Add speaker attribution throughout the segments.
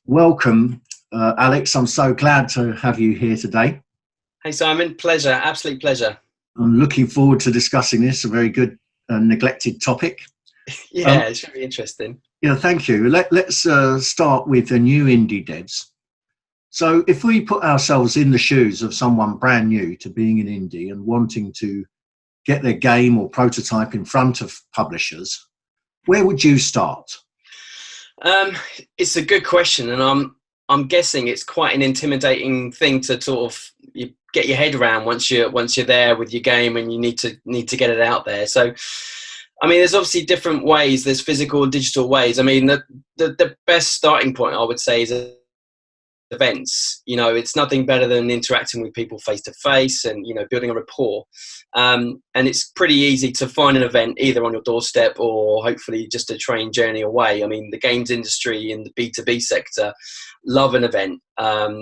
Speaker 1: Welcome, Alex. I'm so glad to have you here today.
Speaker 2: Hey Simon, pleasure, absolute pleasure.
Speaker 1: I'm looking forward to discussing this, a very good neglected topic.
Speaker 2: Yeah, it should be interesting.
Speaker 1: Thank you. Let's start with the new indie devs. So if we put ourselves in the shoes of someone brand new to being an indie and wanting to get their game or prototype in front of publishers, where would you start?
Speaker 2: It's a good question, and I'm guessing it's quite an intimidating thing to sort of get your head around once you're there with your game and you need to get it out there. So, I mean, there's obviously different ways. There's physical and digital ways. I mean, the best starting point I would say is events. It's nothing better than interacting with people face to face and building a rapport. And it's pretty easy to find an event either on your doorstep or hopefully just a train journey away. I mean, the games industry in the B2B sector love an event.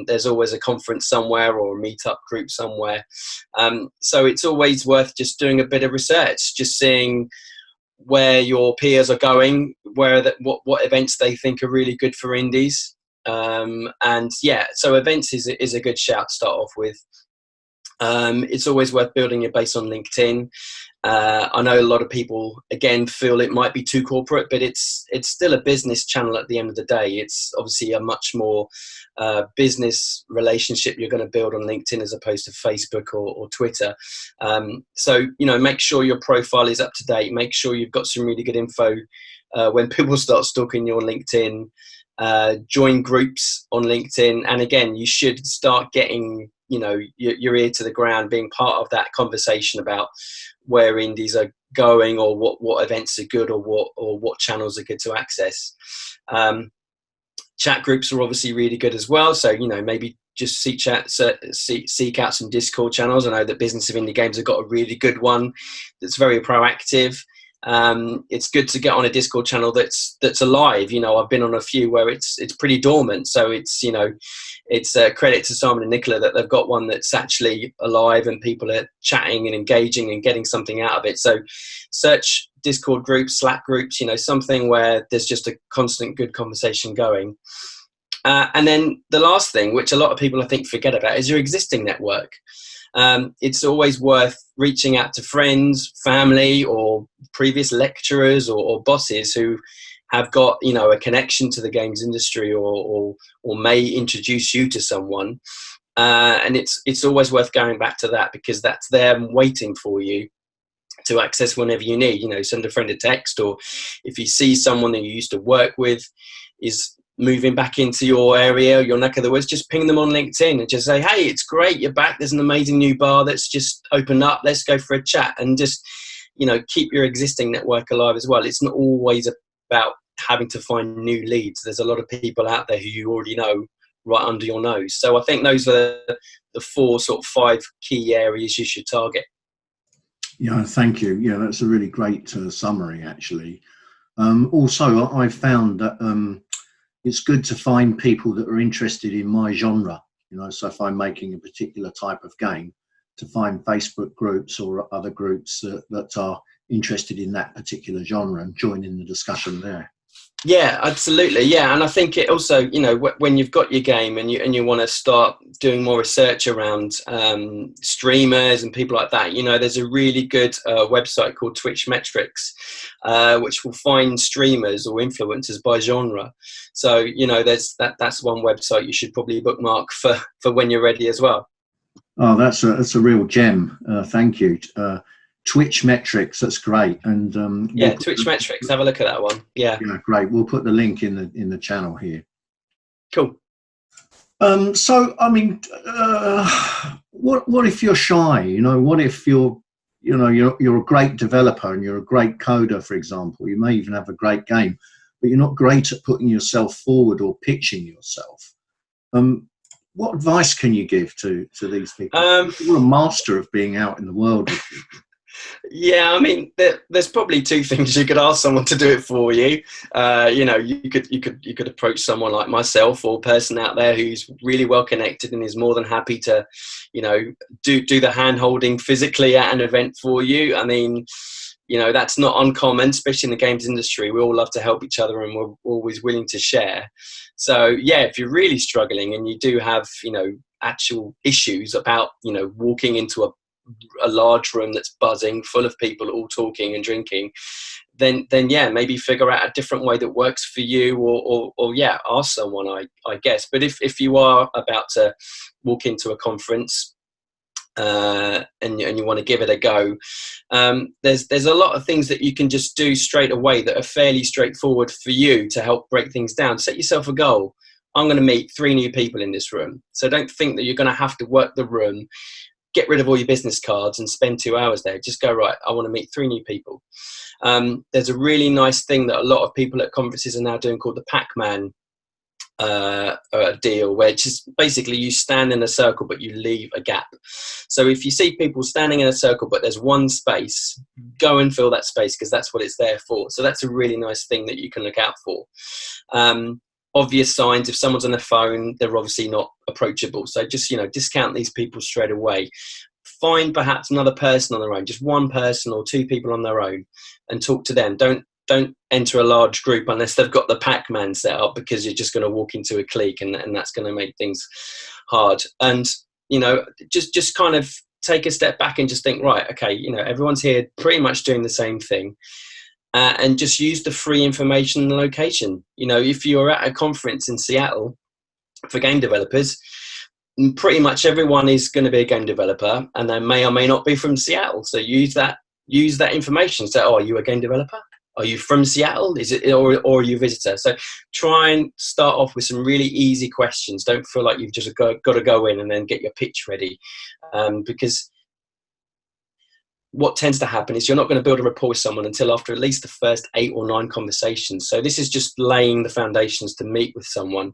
Speaker 2: There's always a conference somewhere or a meetup group somewhere. So it's always worth just doing a bit of research, just seeing where your peers are going, what events they think are really good for indies. And yeah, so events is a good shout to start off with. It's always worth building your base on LinkedIn. I know a lot of people again feel it might be too corporate, but it's still a business channel at the end of the day. It's obviously a much more business relationship you're going to build on LinkedIn as opposed to Facebook or Twitter. So make sure your profile is up to date. Make sure you've got some really good info when people start stalking you on LinkedIn. Join groups on LinkedIn, and again, you should start getting your ear to the ground, being part of that conversation about where indies are going or what events are good or what channels are good to access. Chat groups are obviously really good as well, so maybe just seek out some Discord channels. I know that Business of Indie Games have got a really good one that's very proactive. It's good to get on a Discord channel that's alive. I've been on a few where it's pretty dormant, so it's a credit to Simon and Nicola that they've got one that's actually alive and people are chatting and engaging and getting something out of it. So search Discord groups, Slack groups, something where there's just a constant good conversation going. And then the last thing, which a lot of people I think forget about, is your existing network. It's always worth reaching out to friends, family, or previous lecturers or bosses who have got a connection to the games industry or may introduce you to someone. And it's always worth going back to that, because that's there waiting for you to access whenever you need. Send a friend a text, or if you see someone that you used to work with is moving back into your area, your neck of the woods, just ping them on LinkedIn and just say, hey, it's great you're back, there's an amazing new bar that's just opened up, let's go for a chat. And just keep your existing network alive as well. It's not always about having to find new leads. There's a lot of people out there who you already know right under your nose. So I think those are the 5 key areas you should target.
Speaker 1: Yeah, thank you. Yeah, that's a really great summary, actually. Also, I found that it's good to find people that are interested in my genre. So if I'm making a particular type of game, to find Facebook groups or other groups that are interested in that particular genre and join in the discussion there.
Speaker 2: Yeah, absolutely. Yeah, and I think it also, when you've got your game and you want to start doing more research around streamers and people like that, there's a really good website called Twitch Metrics, which will find streamers or influencers by genre. So that's one website you should probably bookmark for when you're ready as well.
Speaker 1: Oh, that's a real gem. Thank you. Twitch Metrics, that's great. And
Speaker 2: Twitch Metrics, have a look at that one. Yeah,
Speaker 1: great. We'll put the link in the channel here.
Speaker 2: Cool.
Speaker 1: So I mean, what if you're shy? What if you're a great developer and you're a great coder, for example? You may even have a great game, but you're not great at putting yourself forward or pitching yourself. What advice can you give to these people? You're a master of being out in the world with people.
Speaker 2: Yeah, I mean, there's probably two things. You could ask someone to do it for you. You could approach someone like myself or a person out there who's really well connected and is more than happy to, do the hand holding physically at an event for you. I mean, You know, that's not uncommon, especially in the games industry. We all love to help each other, and we're always willing to share. So yeah, if you're really struggling and you do have, you know, actual issues about, you know, walking into a large room that's buzzing full of people all talking and drinking, then yeah, maybe figure out a different way that works for you, or yeah, ask someone, I guess. But if you are about to walk into a conference, and you want to give it a go, there's a lot of things that you can just do straight away that are fairly straightforward for you to help break things down. Set yourself a goal. I'm going to meet 3 new people in this room. So don't think that you're going to have to work the room, get rid of all your business cards and spend 2 hours there. Just go, right, I want to meet 3 new people. There's a really nice thing that a lot of people at conferences are now doing called the Pac-Man deal, where just basically you stand in a circle but you leave a gap. So if you see people standing in a circle but there's one space, go and fill that space, because that's what it's there for. So that's a really nice thing that you can look out for. Obvious signs: if someone's on their phone, they're obviously not approachable. So just, you know, discount these people straight away. Find perhaps another person on their own, just one person or 2 people on their own, and talk to them. Don't enter a large group unless they've got the Pac-Man set up, because you're just going to walk into a clique, and that's going to make things hard. And, you know, just kind of take a step back and just think, right, okay, you know, everyone's here pretty much doing the same thing. And just use the free information and location. You know, if you're at a conference in Seattle for game developers, pretty much everyone is going to be a game developer, and they may or may not be from Seattle. So use that information. So, oh, are you a game developer? Are you from Seattle? Is it, or are you a visitor? So try and start off with some really easy questions. Don't feel like you've just got to go in and then get your pitch ready, because what tends to happen is you're not going to build a rapport with someone until after at least the first 8 or 9 conversations. So this is just laying the foundations to meet with someone.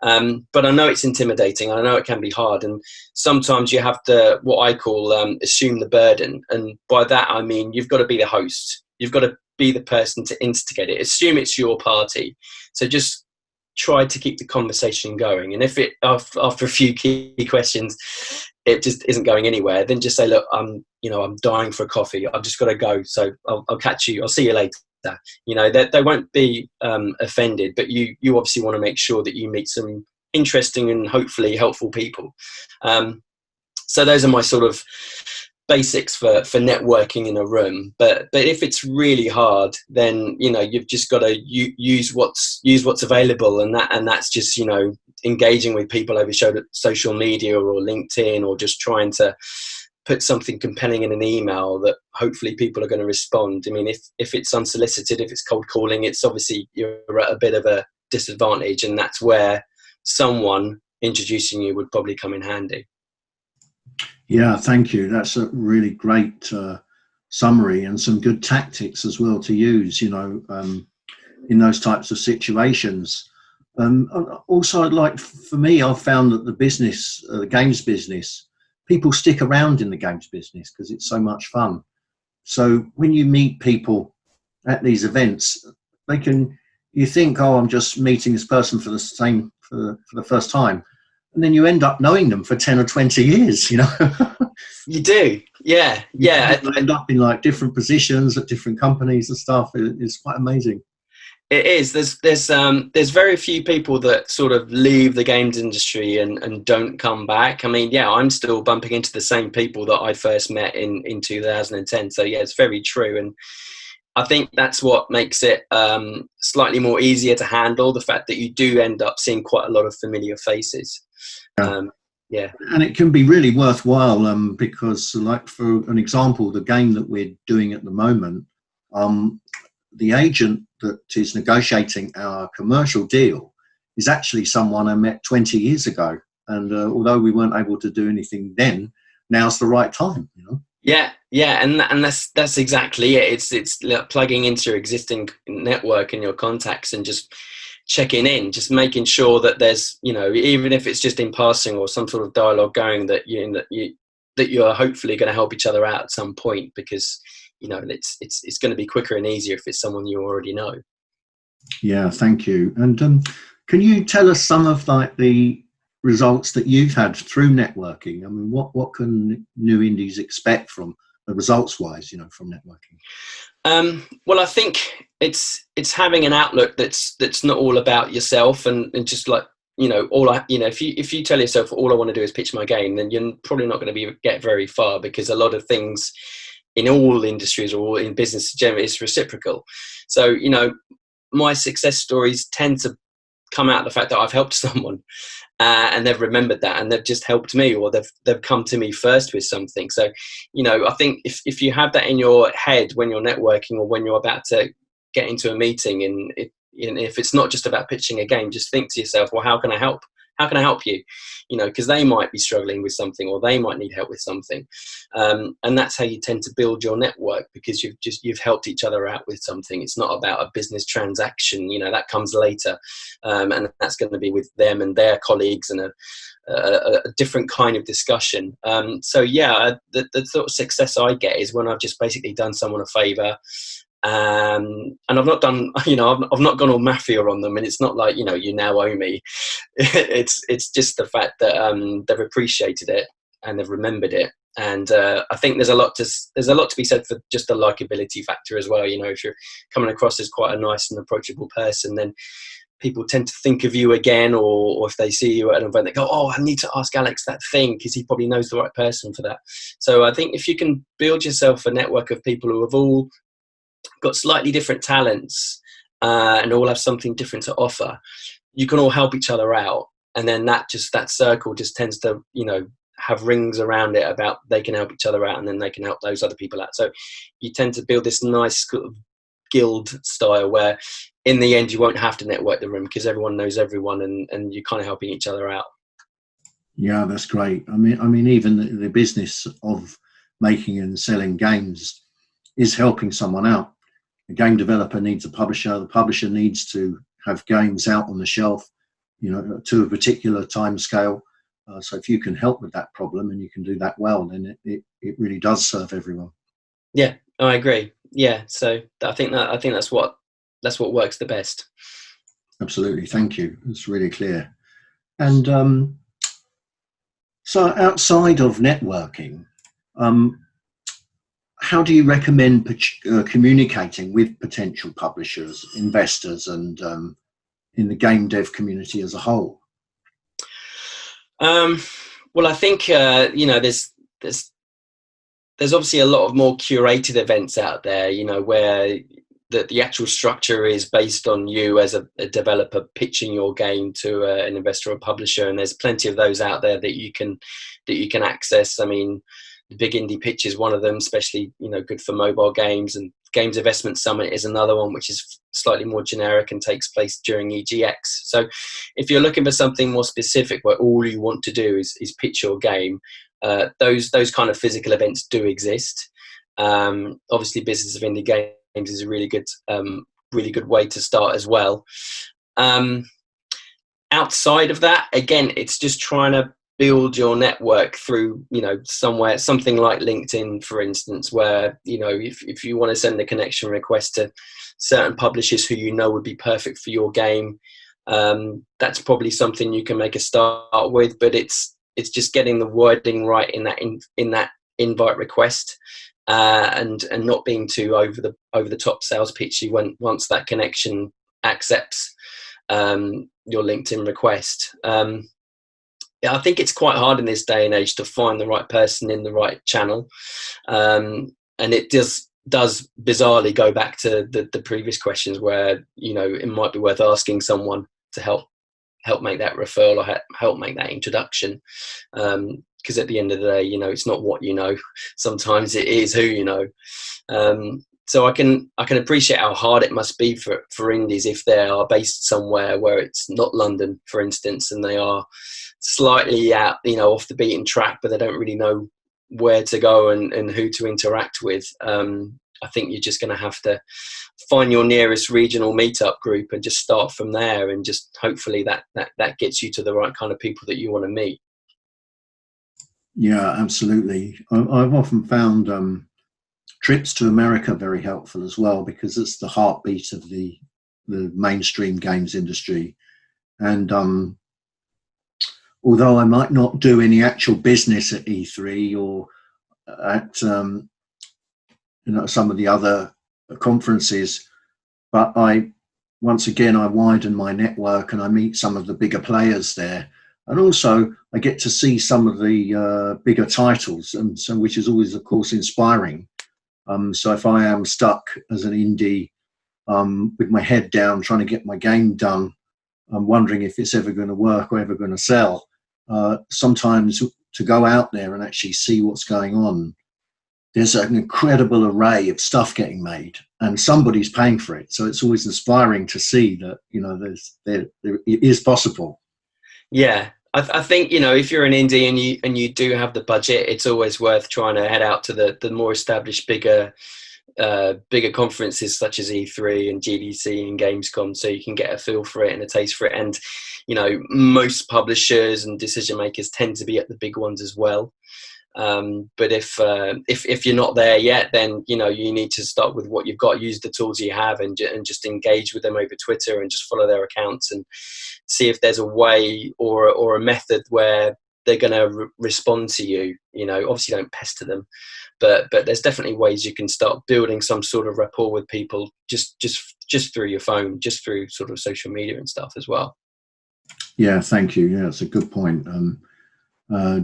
Speaker 2: But I know it's intimidating. I know it can be hard. And sometimes you have to, what I call, assume the burden. And by that, I mean, you've got to be the host. You've got to be the person to instigate it. Assume it's your party. So just try to keep the conversation going. And if it, after a few key questions, it just isn't going anywhere, then just say, look, I'm dying for a coffee. I've just got to go. So I'll catch you. I'll see you later. You know, they won't be offended, but you obviously want to make sure that you meet some interesting and hopefully helpful people. So those are my sort of basics for networking in a room. But if it's really hard, then, you know, you've just got to use what's available, and that's just, you know, engaging with people over social media or LinkedIn, or just trying to put something compelling in an email that hopefully people are going to respond. I mean, if it's unsolicited, if it's cold calling, it's obviously you're at a bit of a disadvantage, and that's where someone introducing you would probably come in handy.
Speaker 1: Yeah, thank you. That's a really great summary, and some good tactics as well to use, you know, in those types of situations. Also, for me, I've found that the games business, people stick around in the games business because it's so much fun. So when you meet people at these events, you think, oh, I'm just meeting this person for the first time. And then you end up knowing them for 10 or 20 years, you know.
Speaker 2: You do. Yeah. Yeah.
Speaker 1: You end up in like different positions at different companies and stuff. It's quite amazing.
Speaker 2: It is. There's very few people that sort of leave the games industry and don't come back. I mean, yeah, I'm still bumping into the same people that I first met in 2010. So yeah, it's very true. And I think that's what makes it slightly more easier to handle, the fact that you do end up seeing quite a lot of familiar faces. Yeah.
Speaker 1: And it can be really worthwhile, because, like, for an example, the game that we're doing at the moment, the agent that is negotiating our commercial deal is actually someone I met 20 years ago. And although we weren't able to do anything then, now's the right time, you know? Yeah,
Speaker 2: and that's exactly it. It's plugging into your existing network and your contacts and just checking in, just making sure that there's, you know, even if it's just in passing or some sort of dialogue going, that you're hopefully going to help each other out at some point, because, you know, it's going to be quicker and easier if it's someone you already know.
Speaker 1: Yeah, thank you. And can you tell us some of like the results that you've had through networking? I mean, what can new indies expect from results wise, you know, from networking?
Speaker 2: Well, I think it's having an outlook that's not all about yourself and just like, if you tell yourself all I want to do is pitch my game, then you're probably not going to get very far, because a lot of things in all industries or all in business generally is reciprocal. So, my success stories tend to come out of the fact that I've helped someone, and they've remembered that, and they've just helped me, or they've come to me first with something. So, I think if you have that in your head when you're networking or when you're about to get into a meeting, and if it's not just about pitching a game, just think to yourself, well, how can I help? How can I help you? Because they might be struggling with something, or they might need help with something, and that's how you tend to build your network, because you've helped each other out with something. It's not about a business transaction, that comes later, and that's going to be with them and their colleagues, and a different kind of discussion. So yeah, the sort of success I get is when I've just basically done someone a favour. And I've not done, I've not gone all mafia on them, and it's not like, you now owe me. it's just the fact that they've appreciated it and they've remembered it. And I think there's a lot to be said for just the likability factor as well. If you're coming across as quite a nice and approachable person, then people tend to think of you again, or if they see you at an event, they go, oh, I need to ask Alex that thing, because he probably knows the right person for that. So I think if you can build yourself a network of people who have all got slightly different talents, and all have something different to offer, you can all help each other out, and then that circle just tends to have rings around it about they can help each other out, and then they can help those other people out. So you tend to build this nice sort of guild style where in the end you won't have to network the room, because everyone knows everyone, and you're kind of helping each other out.
Speaker 1: Yeah, that's great. I mean, even the business of making and selling games is helping someone out. A game developer needs a publisher. The publisher needs to have games out on the shelf, to a particular time scale. So if you can help with that problem and you can do that well, then it really does serve everyone.
Speaker 2: Yeah, I agree. Yeah, so I think that's what works the best.
Speaker 1: Absolutely, thank you. It's really clear. And so outside of networking, how do you recommend communicating with potential publishers, investors, and in the game dev community as a whole?
Speaker 2: Well, I think there's obviously a lot of more curated events out there, where the actual structure is based on you as a developer pitching your game to an investor or publisher, and there's plenty of those out there that you can access. I mean, the Big Indie Pitch is one of them, especially good for mobile games, and Games Investment Summit is another one, which is slightly more generic and takes place during EGX. So if you're looking for something more specific where all you want to do is pitch your game, those kind of physical events do exist. Obviously, Business of Indie Games is a really good way to start as well. Outside of that, again, it's just trying to build your network through something like LinkedIn, for instance, where if you want to send a connection request to certain publishers who would be perfect for your game, that's probably something you can make a start with. But it's just getting the wording right in that invite request, and not being too over the top sales pitchy once that connection accepts your LinkedIn request. I think it's quite hard in this day and age to find the right person in the right channel, and it does bizarrely go back to the previous questions where it might be worth asking someone to help make that referral or help make that introduction, because at the end of the day, it's not what sometimes it is who so I can appreciate how hard it must be for indies if they are based somewhere where it's not London, for instance, and they are slightly out, off the beaten track, but they don't really know where to go and who to interact with. I think you're just going to have to find your nearest regional meetup group and just start from there, and just hopefully that gets you to the right kind of people that you want to meet.
Speaker 1: Yeah, absolutely. I've often found trips to America very helpful as well, because it's the heartbeat of the mainstream games industry. And although I might not do any actual business at E3 or at some of the other conferences, but once again, I widen my network and I meet some of the bigger players there. And also I get to see some of the bigger titles, and so, which is always, of course, inspiring. So if I am stuck as an indie with my head down trying to get my game done, I'm wondering if it's ever going to work or ever going to sell. Sometimes to go out there and actually see what's going on, there's an incredible array of stuff getting made and somebody's paying for it. So it's always inspiring to see that, you know, it is possible.
Speaker 2: Yeah. I think, you know, if you're an indie and you do have the budget, it's always worth trying to head out to the more established, bigger conferences such as E3 and GDC and Gamescom, so you can get a feel for it and a taste for it. And, you know, most publishers and decision makers tend to be at the big ones as well. But if you're not there yet, then, you know, you need to start with what you've got, use the tools you have, and just engage with them over Twitter and just follow their accounts and see if there's a way or a method where they're going to respond to you. You know, obviously don't pester them, but there's definitely ways you can start building some sort of rapport with people just through your phone, just through sort of social media and stuff as well.
Speaker 1: Yeah, thank you. Yeah, that's a good point.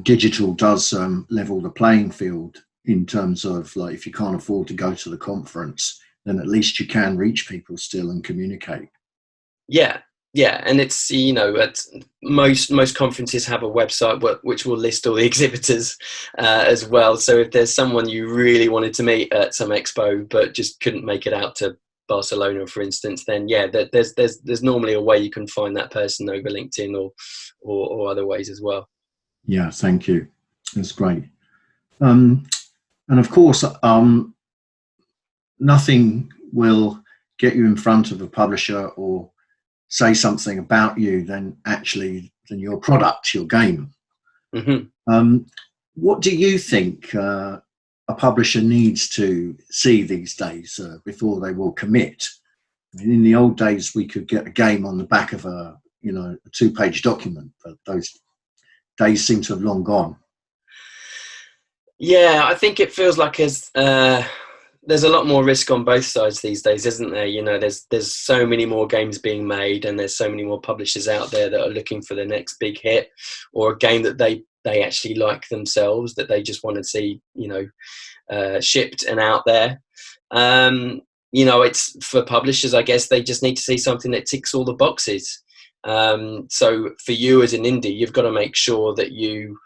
Speaker 1: Digital does level the playing field in terms of, like, if you can't afford to go to the conference, then at least you can reach people still and communicate.
Speaker 2: Yeah, and it's, you know, most conferences have a website which will list all the exhibitors as well. So if there's someone you really wanted to meet at some expo but just couldn't make it out to Barcelona, for instance, then yeah, there's normally a way you can find that person over LinkedIn or other ways as well.
Speaker 1: Yeah, thank you. That's great. And of course, nothing will get you in front of a publisher or say something about you than your product, your game.
Speaker 2: Mm-hmm.
Speaker 1: What do you think a publisher needs to see these days before they will commit? I mean, in the old days, we could get a game on the back of a 2-page document, but those days seem to have long gone.
Speaker 2: Yeah, I think it feels like there's a lot more risk on both sides these days, isn't there? You know, there's so many more games being made, and there's so many more publishers out there that are looking for the next big hit, or a game that they actually like themselves, that they just want to see, you know, shipped and out there. You know, it's for publishers, I guess they just need to see something that ticks all the boxes. So for you as an indie, you've got to make sure that you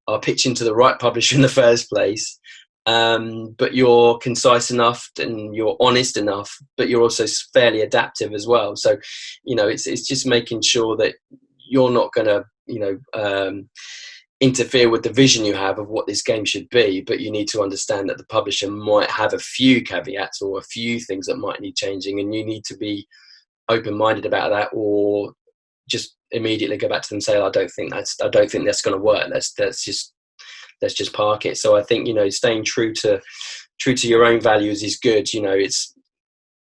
Speaker 2: are pitching to the right publisher in the first place. But you're concise enough and you're honest enough, but you're also fairly adaptive as well. So, you know, it's just making sure that you're not going to, you know, interfere with the vision you have of what this game should be, but you need to understand that the publisher might have a few caveats or a few things that might need changing, and you need to be open-minded about that, or just immediately go back to them and say, I don't think that's going to work. Let's just park it. So I think, you know, staying true to your own values is good. You know,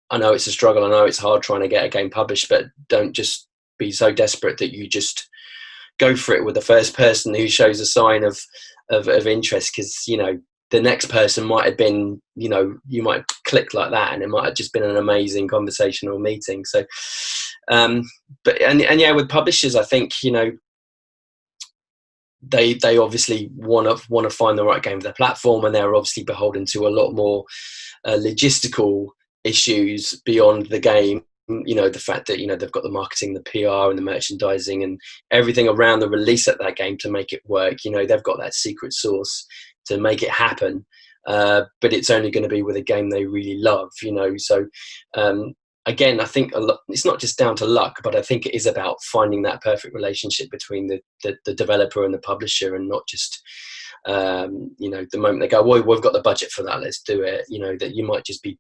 Speaker 2: I know it's a struggle. I know it's hard trying to get a game published, but don't just be so desperate that you just go for it with the first person who shows a sign of interest. Because, you know, the next person might have been, you know, you might click like that, and it might have just been an amazing conversation or meeting. So, but yeah, with publishers, I think, you know, they obviously want to find the right game for their platform, and they're obviously beholden to a lot more logistical issues beyond the game. You know, the fact that, you know, they've got the marketing, the PR and the merchandising and everything around the release of that game to make it work. You know, they've got that secret sauce to make it happen, but it's only going to be with a game they really love, you know. So again, I think it's not just down to luck, but I think it is about finding that perfect relationship between the developer and the publisher, and not just, you know, the moment they go, well, we've got the budget for that, let's do it. You know, that you might just be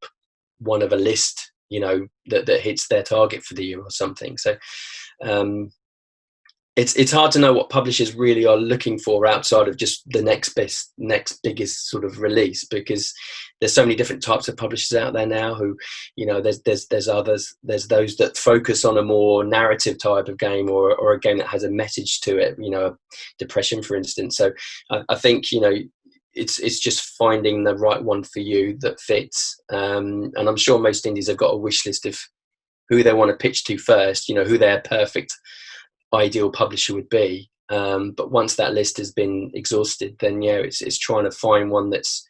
Speaker 2: one of a list, you know, that hits their target for the year or something. So it's hard to know what publishers really are looking for outside of just the next biggest sort of release, because there's so many different types of publishers out there now who, you know, there's others, there's those that focus on a more narrative type of game, or a game that has a message to it, you know, depression, for instance. So I think, you know, it's just finding the right one for you that fits. And I'm sure most indies have got a wish list of who they want to pitch to first, who their perfect ideal publisher would be. But once that list has been exhausted, then it's trying to find one that's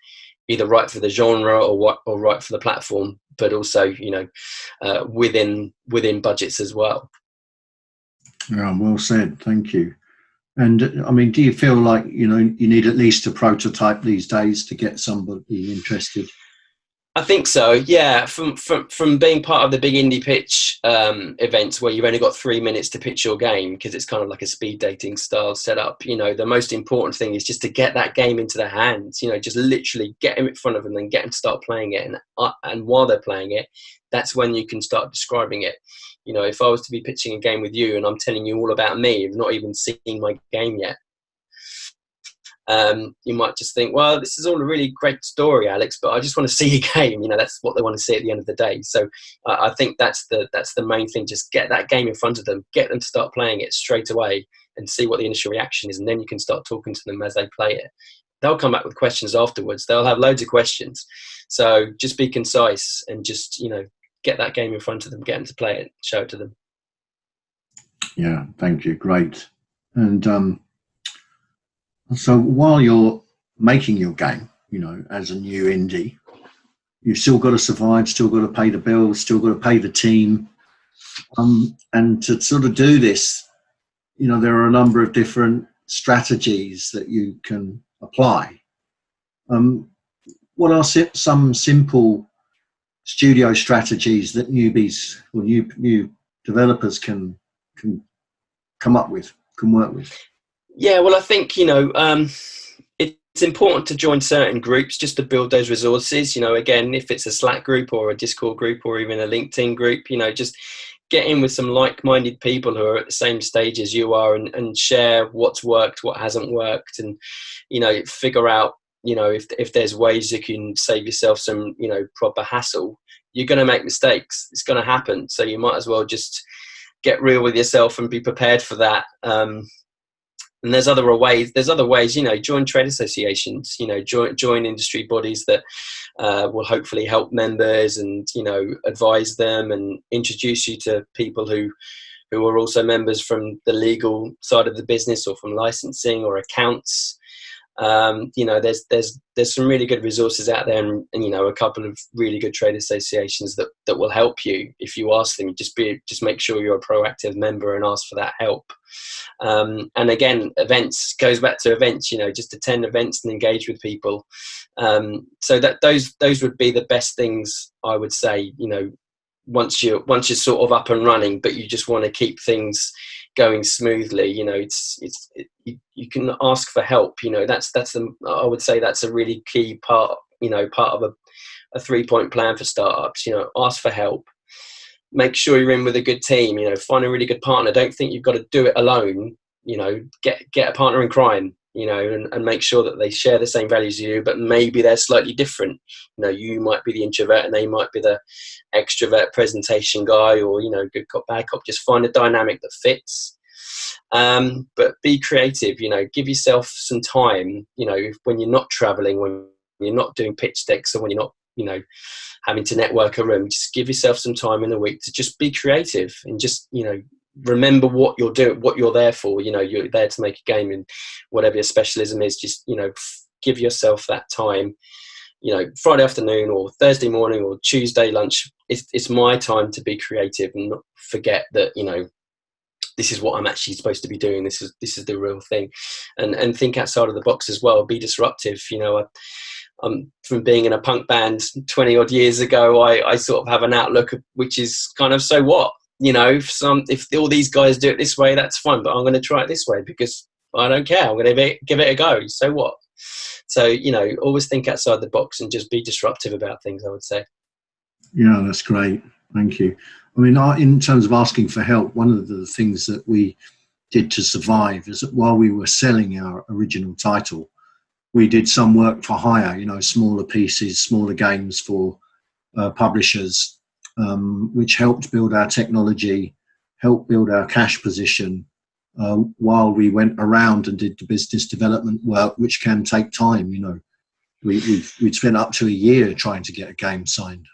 Speaker 2: either right for the genre or right for the platform, but also within budgets as well.
Speaker 1: Yeah, well said. Thank you. And I mean, do you feel like you need at least a prototype these days to get somebody interested?
Speaker 2: I think so. Yeah, from being part of the big indie pitch events where you've only got 3 minutes to pitch your game, because it's kind of like a speed dating style setup. The most important thing is just to get that game into their hands. Just literally get them in front of them and get them to start playing it. And while they're playing it, that's when you can start describing it. If I was to be pitching a game with you and I'm telling you all about me, you've not even seen my game yet. You might just think, well, this is all a really great story, Alex, but I just want to see your game. That's what they want to see at the end of the day. So I think that's the main thing. Just get that game in front of them, get them to start playing it straight away and see what the initial reaction is. And then you can start talking to them as they play it. They'll come back with questions afterwards. They'll have loads of questions. So just be concise and just, get that game in front of them, get them to play it, show it to them.
Speaker 1: Yeah, thank you. Great. And so while you're making your game, as a new indie, you've still got to survive, still got to pay the bills, still got to pay the team. And to sort of do this, there are a number of different strategies that you can apply. What are some simple studio strategies that newbies or new developers can come up with, can work with?
Speaker 2: Yeah, well, I think, it's important to join certain groups just to build those resources. Again, if it's a Slack group or a Discord group or even a LinkedIn group, just get in with some like-minded people who are at the same stage as you are and share what's worked, what hasn't worked, and, figure out, if there's ways you can save yourself some, proper hassle. You're going to make mistakes. It's going to happen. So you might as well just get real with yourself and be prepared for that. And there's other ways, join trade associations, join industry bodies that will hopefully help members and, advise them and introduce you to people who are also members from the legal side of the business or from licensing or accounts. There's some really good resources out there and a couple of really good trade associations that will help you if you ask them. Just make sure you're a proactive member and ask for that help. And again, events goes back to events, just attend events and engage with people. So that those would be the best things I would say, once you're sort of up and running, but you just want to keep things going smoothly. You can ask for help. I would say that's a really key part. Part of a 3-point plan for startups. Ask for help. Make sure you're in with a good team. Find a really good partner. Don't think you've got to do it alone. Get a partner in crime. And make sure that they share the same values as you, but maybe they're slightly different. You might be the introvert and they might be the extrovert presentation guy, or, good cop, bad cop. Just find a dynamic that fits. But be creative, give yourself some time, when you're not traveling, when you're not doing pitch decks, or when you're not, having to network a room, just give yourself some time in the week to just be creative and just, remember what you're doing, what you're there for. You're there to make a game, and whatever your specialism is, just, give yourself that time. Friday afternoon or Thursday morning or Tuesday lunch, it's my time to be creative and not forget that, this is what I'm actually supposed to be doing. This is the real thing, and think outside of the box as well. Be disruptive. I'm from being in a punk band 20 odd years ago. I sort of have an outlook which is kind of, so what? If all these guys do it this way, that's fine, but I'm going to try it this way because I don't care. I'm going to give it a go. So what? So, always think outside the box and just be disruptive about things, I would say.
Speaker 1: Yeah, that's great. Thank you. I mean, in terms of asking for help, one of the things that we did to survive is that while we were selling our original title, we did some work for hire, smaller pieces, smaller games for publishers, which helped build our technology, helped build our cash position, while we went around and did the business development work, which can take time. we'd spent up to a year trying to get a game signed.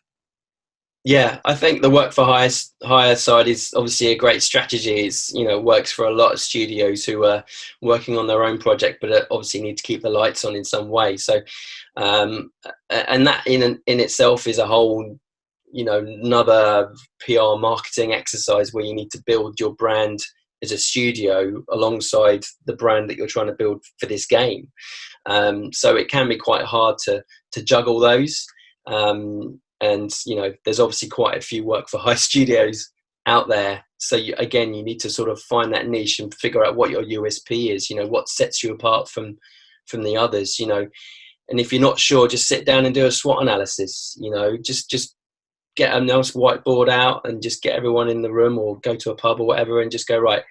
Speaker 2: Yeah, I think the work for hire side is obviously a great strategy. It's, works for a lot of studios who are working on their own project, but obviously need to keep the lights on in some way. So, and that in itself is a whole, another PR marketing exercise where you need to build your brand as a studio alongside the brand that you're trying to build for this game. So it can be quite hard to juggle those. And there's obviously quite a few work for hire studios out there. So you need to sort of find that niche and figure out what your USP is. What sets you apart from the others. And if you're not sure, just sit down and do a SWOT analysis. Just get a nice whiteboard out and just get everyone in the room or go to a pub or whatever and just go, right,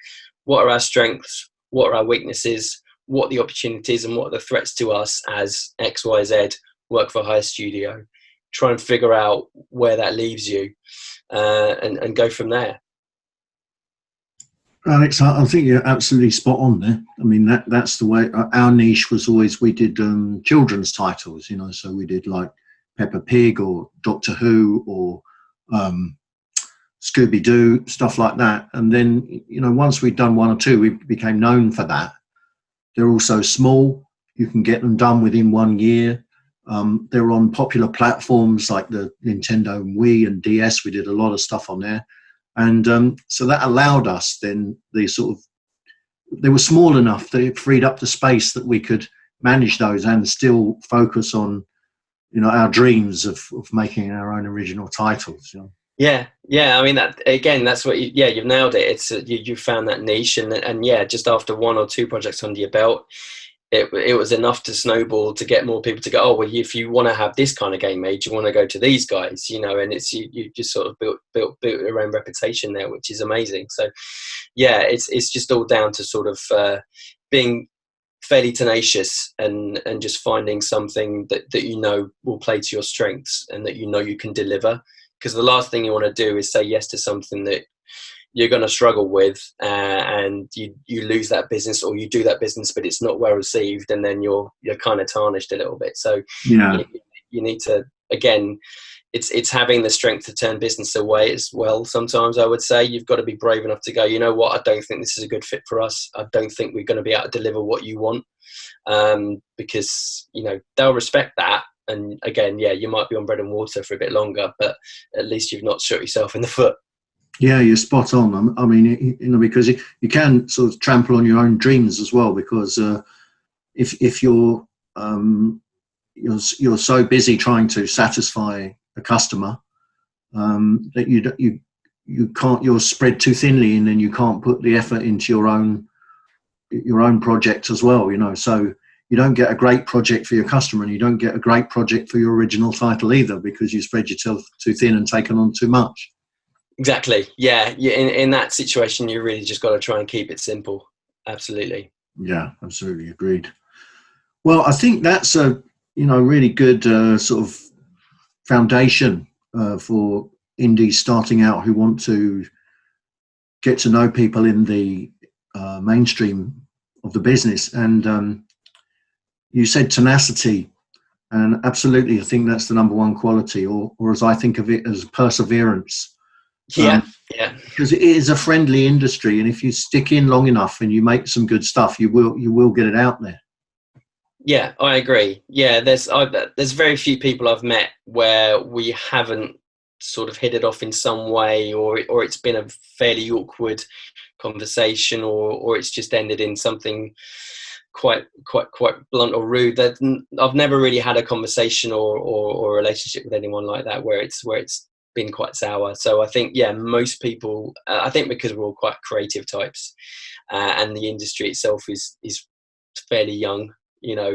Speaker 2: what are our strengths? What are our weaknesses? What are the opportunities and what are the threats to us as XYZ work for hire studio? Try and figure out where that leaves you, and go from there.
Speaker 1: Alex, I think you're absolutely spot on there. I mean, that's the way. Our niche was always, we did children's titles, so we did like Peppa Pig or Doctor Who or Scooby-Doo, stuff like that. And then, once we'd done one or two, we became known for that. They're also small. You can get them done within 1 year. They're on popular platforms like the Nintendo Wii and DS. We did a lot of stuff on there. And so that allowed us then, they were small enough that it freed up the space that we could manage those and still focus on, our dreams of making our own original titles.
Speaker 2: Yeah. I mean, that's what you've nailed it. It's you found that niche, and just after one or two projects under your belt, it was enough to snowball to get more people to go, oh, well, if you want to have this kind of game made, you want to go to these guys, and it's you just sort of built your own reputation there, which is amazing. So it's just all down to sort of being fairly tenacious and just finding something that will play to your strengths and that you can deliver, because the last thing you want to do is say yes to something that you're going to struggle with, and you lose that business, or you do that business but it's not well received, and then you're kind of tarnished a little bit. So you need to, again, it's having the strength to turn business away as well. Sometimes I would say you've got to be brave enough to go, you know what, I don't think this is a good fit for us. I don't think we're going to be able to deliver what you want, because they'll respect that. And again, you might be on bread and water for a bit longer, but at least you've not shot yourself in the foot.
Speaker 1: Yeah, you're spot on. I mean, because you can sort of trample on your own dreams as well. Because if you're so busy trying to satisfy a customer that you can't, you're spread too thinly, and then you can't put the effort into your own project as well. So you don't get a great project for your customer, and you don't get a great project for your original title either, because you spread yourself too thin and taken on too much.
Speaker 2: Exactly. Yeah. In that situation, you really just got to try and keep it simple. Absolutely.
Speaker 1: Yeah, absolutely agreed. Well, I think that's a really good sort of foundation for indies starting out who want to get to know people in the mainstream of the business. And you said tenacity, and absolutely, I think that's the number one quality, or as I think of it, as perseverance.
Speaker 2: Yeah.
Speaker 1: Because it is a friendly industry, and if you stick in long enough and you make some good stuff, you will get it out there.
Speaker 2: Yeah, I agree. Yeah, there's very few people I've met where we haven't sort of hit it off in some way, or it's been a fairly awkward conversation, or it's just ended in something quite blunt or rude. That I've never really had a conversation or a relationship with anyone like that where it's been quite sour. So I think most people, I think because we're all quite creative types, and the industry itself is fairly young,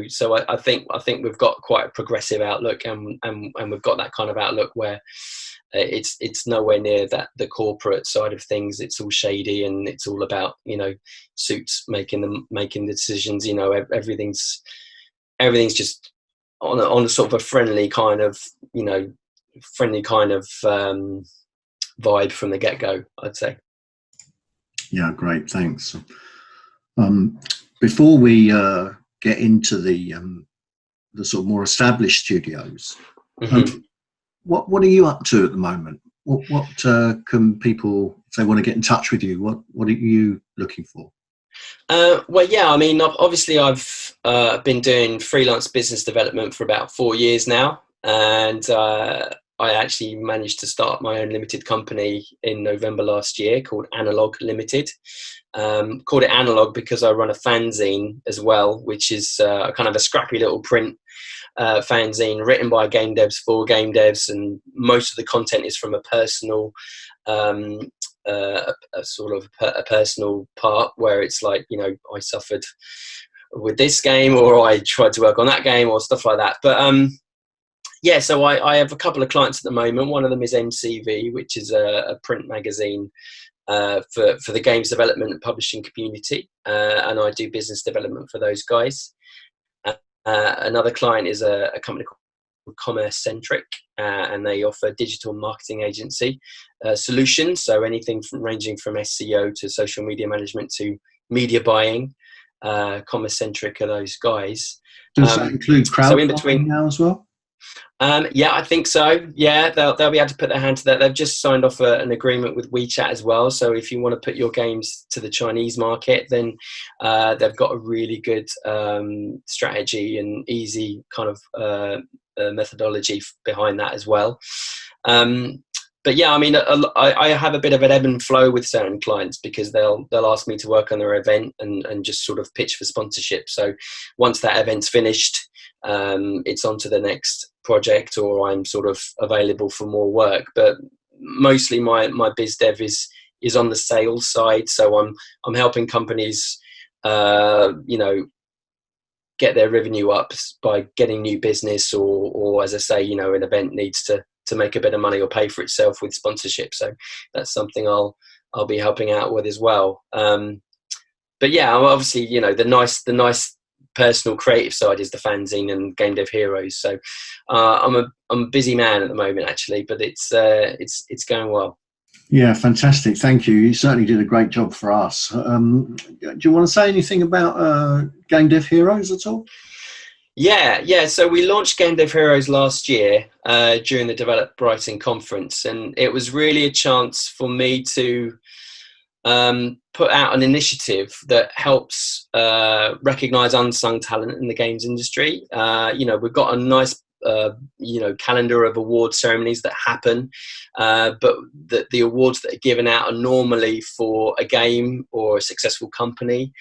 Speaker 2: so I think we've got quite a progressive outlook, and we've got that kind of outlook where it's nowhere near that the corporate side of things. It's all shady, and it's all about suits making the decisions. Everything's just on a sort of a friendly kind of vibe from the get-go, I'd say.
Speaker 1: Yeah, great, thanks. Before we get into the the sort of more established studios.
Speaker 2: Mm-hmm.
Speaker 1: What are you up to at the moment? What can people, if they want to get in touch with you, what are you looking for?
Speaker 2: Well, yeah, I mean, obviously I've been doing freelance business development for about 4 years now, and I actually managed to start my own limited company in November last year called Analog Limited. Called it Analog because I run a fanzine as well, which is kind of a scrappy little print fanzine written by game devs for game devs, and most of the content is from a personal a sort of a personal part where it's like, you know, I suffered with this game, or I tried to work on that game, or stuff like that. But yeah, so I have a couple of clients at the moment. One of them is MCV, which is a print magazine for the games development and publishing community, and I do business development for those guys. Another client is a company called Commerce Centric, and they offer digital marketing agency solutions. So anything ranging from SEO to social media management to media buying. Commerce Centric are those guys.
Speaker 1: Does that include crowdfunding
Speaker 2: so in between
Speaker 1: now as well?
Speaker 2: Yeah, I think so. Yeah, they'll be able to put their hand to that. They've just signed off an agreement with WeChat as well. So if you want to put your games to the Chinese market, then they've got a really good strategy and easy kind of methodology behind that as well. But yeah, I mean, I have a bit of an ebb and flow with certain clients because they'll ask me to work on their event and just sort of pitch for sponsorship. So once that event's finished, it's on to the next project, or I'm sort of available for more work. But mostly my biz dev is on the sales side. So I'm helping companies, you know, get their revenue up by getting new business, or as I say, you know, an event needs to make a bit of money or pay for itself with sponsorship. So that's something I'll be helping out with as well. But yeah, obviously, you know, the nice personal creative side is the fanzine and Game Dev Heroes. So I'm a busy man at the moment, actually, but it's going well.
Speaker 1: Yeah, fantastic. Thank you. You certainly did a great job for us. Do you want to say anything about Game Dev Heroes at all?
Speaker 2: Yeah. So we launched Game Dev Heroes last year during the Develop Brighton conference, and it was really a chance for me to put out an initiative that helps recognise unsung talent in the games industry. You know, we've got a nice you know, calendar of award ceremonies that happen, but the awards that are given out are normally for a game or a successful company.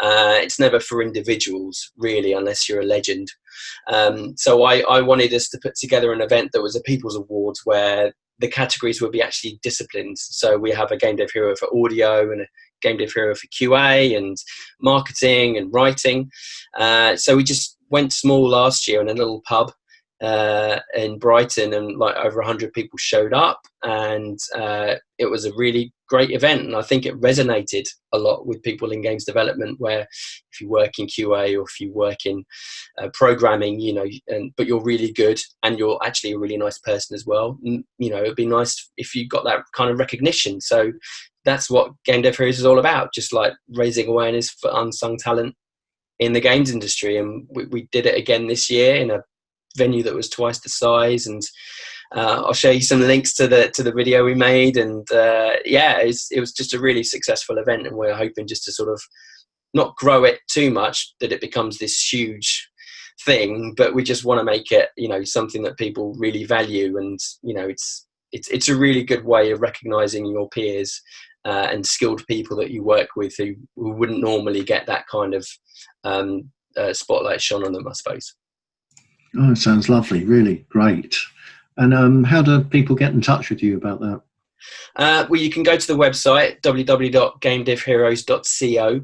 Speaker 2: It's never for individuals, really, unless you're a legend. So I wanted us to put together an event that was a People's Awards where the categories would be actually disciplines. So we have a Game Dev Hero for audio and a Game Dev Hero for QA and marketing and writing. So we just went small last year in a little pub in Brighton, and like over 100 people showed up, and it was a really great event, and I think it resonated a lot with people in games development, where if you work in QA or if you work in programming, you know, but you're really good and you're actually a really nice person as well, you know, it'd be nice if you got that kind of recognition. So that's what Game Dev Heroes is all about, just like raising awareness for unsung talent in the games industry. And we did it again this year in a venue that was twice the size, and I'll show you some links to the video we made, and yeah, it was just a really successful event, and we're hoping just to sort of not grow it too much that it becomes this huge thing, but we just want to make it, you know, something that people really value, and you know, it's a really good way of recognizing your peers and skilled people that you work with who wouldn't normally get that kind of spotlight shone on them, I suppose.
Speaker 1: Oh, it sounds lovely. Really great. And how do people get in touch with you about that?
Speaker 2: Well, you can go to the website, www.gamedevheroes.co,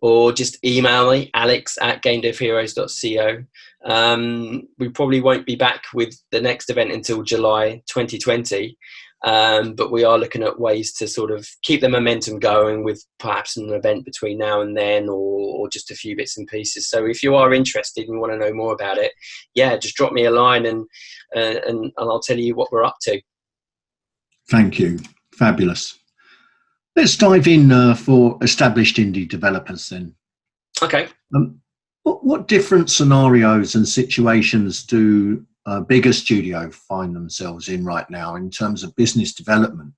Speaker 2: or just email me, alex@gamedevheroes.co. We probably won't be back with the next event until July 2020. But we are looking at ways to sort of keep the momentum going with perhaps an event between now and then, or just a few bits and pieces. So if you are interested and want to know more about it, yeah, just drop me a line and I'll tell you what we're up to.
Speaker 1: Thank you. Fabulous. Let's dive in for established indie developers then.
Speaker 2: Okay.
Speaker 1: What different scenarios and situations do a bigger studio find themselves in right now in terms of business development?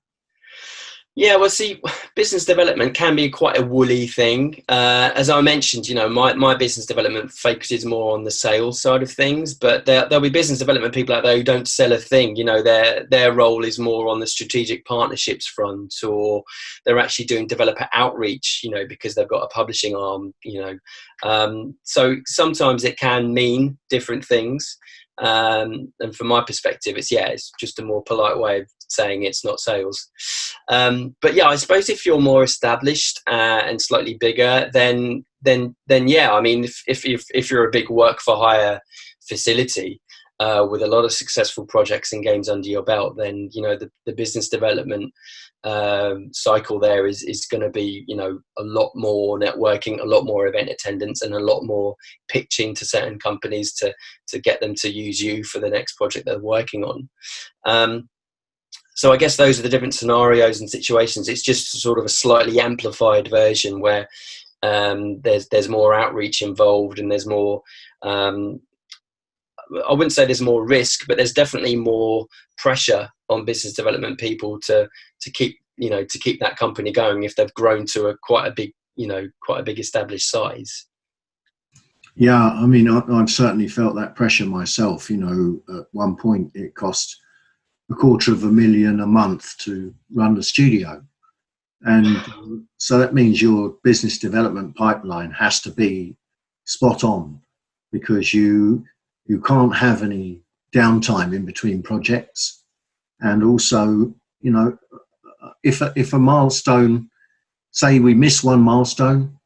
Speaker 2: Yeah, well, see, business development can be quite a woolly thing. As I mentioned, my business development focuses more on the sales side of things, but there'll be business development people out there who don't sell a thing. Their role is more on the strategic partnerships front, or they're actually doing developer outreach, because they've got a publishing arm, So sometimes it can mean different things. And from my perspective, it's just a more polite way of saying it's not sales. But yeah, I suppose if you're more established and slightly bigger, then yeah, I mean, if you're a big work for hire facility with a lot of successful projects and games under your belt, then the business development cycle there is going to be a lot more networking, a lot more event attendance, and a lot more pitching to certain companies to get them to use you for the next project they're working on. So I guess those are the different scenarios and situations. It's just sort of a slightly amplified version where there's more outreach involved, and there's more I wouldn't say there's more risk, but there's definitely more pressure on business development people to keep that company going if they've grown to quite a big established size.
Speaker 1: Yeah, I mean, I've certainly felt that pressure myself. At one point it cost $250,000 a month to run the studio, and so that means your business development pipeline has to be spot on, because you can't have any downtime in between projects. And also, if a milestone, say we miss one milestone,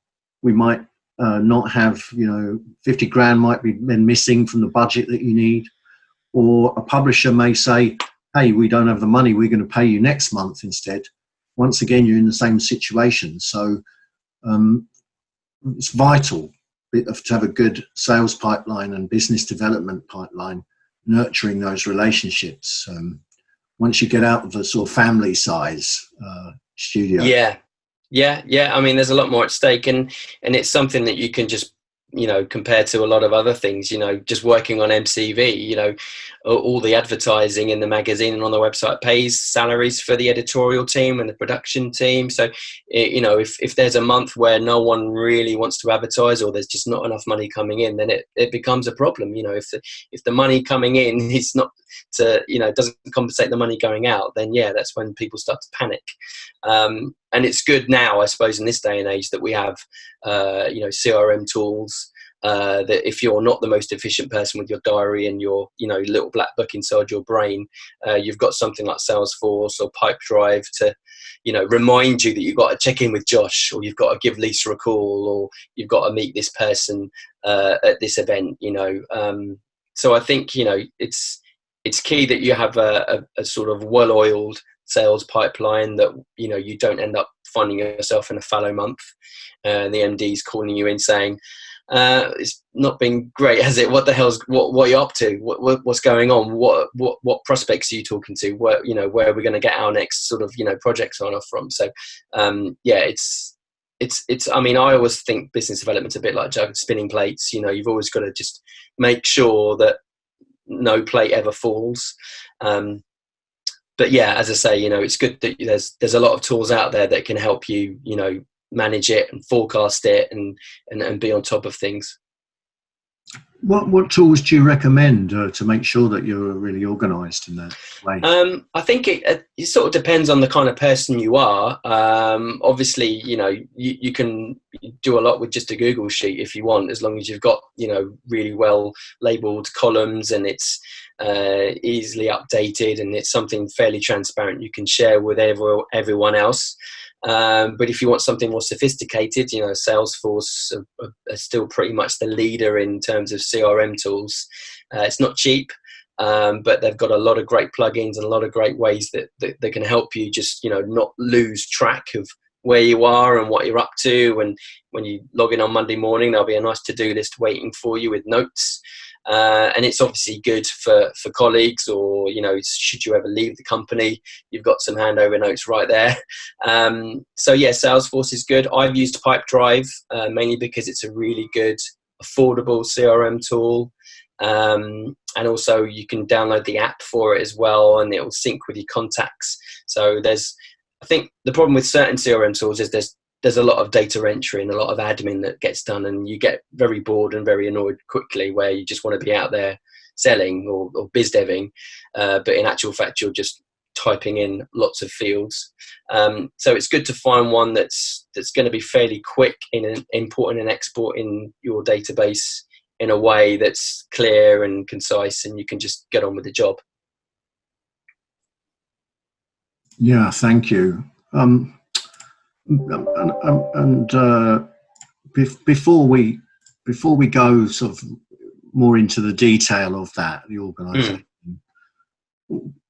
Speaker 1: we might not have, 50 grand might be then missing from the budget that you need. Or a publisher may say, hey, we don't have the money, we're going to pay you next month instead. Once again, you're in the same situation. So it's vital to have a good sales pipeline and business development pipeline, nurturing those relationships. Once you get out of the sort of family size studio.
Speaker 2: Yeah. I mean, there's a lot more at stake, and it's something that you can just, compared to a lot of other things, just working on MCV, all the advertising in the magazine and on the website pays salaries for the editorial team and the production team. So, if there's a month where no one really wants to advertise, or there's just not enough money coming in, then it becomes a problem. If the money coming in is not doesn't compensate the money going out, then yeah, that's when people start to panic. And it's good now, I suppose, in this day and age that we have, CRM tools, that if you're not the most efficient person with your diary and your, little black book inside your brain, you've got something like Salesforce or Pipedrive to, remind you that you've got to check in with Josh, or you've got to give Lisa a call, or you've got to meet this person at this event, So I think, it's key that you have a sort of well-oiled sales pipeline, that you don't end up finding yourself in a fallow month and the MD's calling you in saying, it's not been great, has it? What the hell's what are you up to? What's going on? What prospects are you talking to? Where are we going to get our next sort of project sign off from? So it's I mean, I always think business development's a bit like spinning plates. You've always got to just make sure that no plate ever falls. But yeah, as I say, it's good that there's a lot of tools out there that can help you, manage it and forecast it and be on top of things.
Speaker 1: What tools do you recommend to make sure that you're really organised in that way?
Speaker 2: I think it sort of depends on the kind of person you are. Obviously, you can do a lot with just a Google sheet if you want, as long as you've got, really well labelled columns and it's easily updated and it's something fairly transparent you can share with everyone else. But if you want something more sophisticated, Salesforce are still pretty much the leader in terms of CRM tools. It's not cheap, but they've got a lot of great plugins and a lot of great ways that can help you just, not lose track of where you are and what you're up to. And when you log in on Monday morning, there'll be a nice to-do list waiting for you with notes. And it's obviously good for colleagues, or should you ever leave the company, you've got some handover notes right there. So yeah, Salesforce is good. I've used Pipedrive mainly because it's a really good affordable CRM tool. And also you can download the app for it as well, and it will sync with your contacts. So I think the problem with certain CRM tools is there's a lot of data entry and a lot of admin that gets done, and you get very bored and very annoyed quickly, where you just want to be out there selling or biz deving, but in actual fact you're just typing in lots of fields. So it's good to find one that's going to be fairly quick in importing and exporting your database in a way that's clear and concise, and you can just get on with the job.
Speaker 1: Yeah, thank you. Before we go sort of more into the detail of that, the organisation,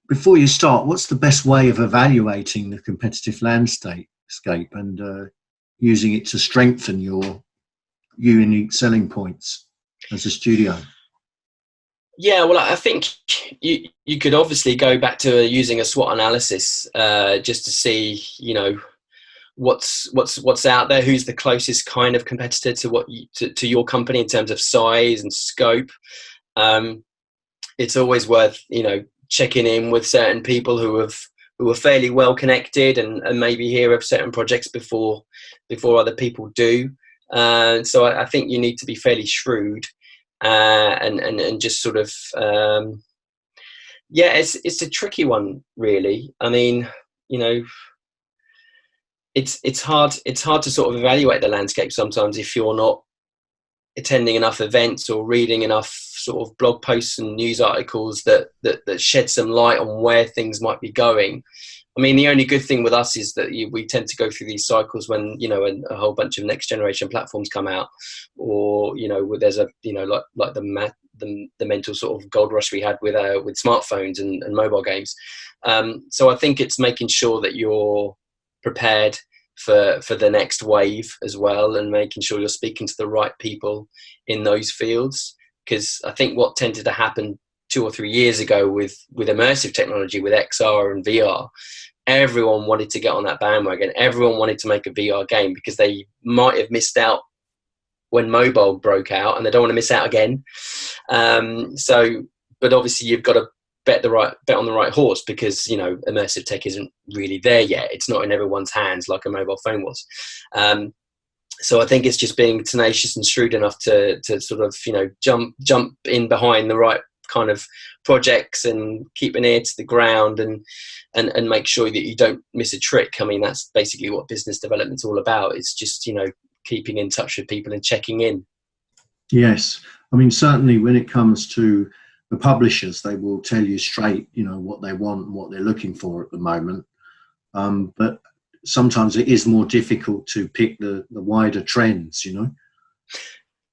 Speaker 1: before you start, what's the best way of evaluating the competitive landscape and using it to strengthen your unique selling points as a studio?
Speaker 2: Yeah, well, I think you could obviously go back to using a SWOT analysis, just to see, what's out there, who's the closest kind of competitor to your company in terms of size and scope. It's always worth checking in with certain people who are fairly well connected and maybe hear of certain projects before other people do. So I think you need to be fairly shrewd, and just sort of it's a tricky one, really. I mean, it's hard to sort of evaluate the landscape sometimes if you're not attending enough events or reading enough sort of blog posts and news articles that shed some light on where things might be going. I mean, the only good thing with us is that we tend to go through these cycles when a whole bunch of next generation platforms come out, or there's a like the mental sort of gold rush we had with smartphones and mobile games. So I think it's making sure that you're prepared for the next wave as well, and making sure you're speaking to the right people in those fields. Because I think what tended to happen 2 or 3 years ago with immersive technology, with XR and VR, everyone wanted to get on that bandwagon. Everyone wanted to make a VR game because they might have missed out when mobile broke out, and they don't want to miss out again. But obviously you've got to bet on the right horse, because immersive tech isn't really there yet. It's not in everyone's hands like a mobile phone was. So I think it's just being tenacious and shrewd enough to sort of jump in behind the right kind of projects and keep an ear to the ground and make sure that you don't miss a trick. I mean, that's basically what business development's all about. It's just keeping in touch with people and checking in. Yes,
Speaker 1: I mean, certainly when it comes to the publishers, they will tell you straight, what they want and what they're looking for at the moment. But sometimes it is more difficult to pick the wider trends,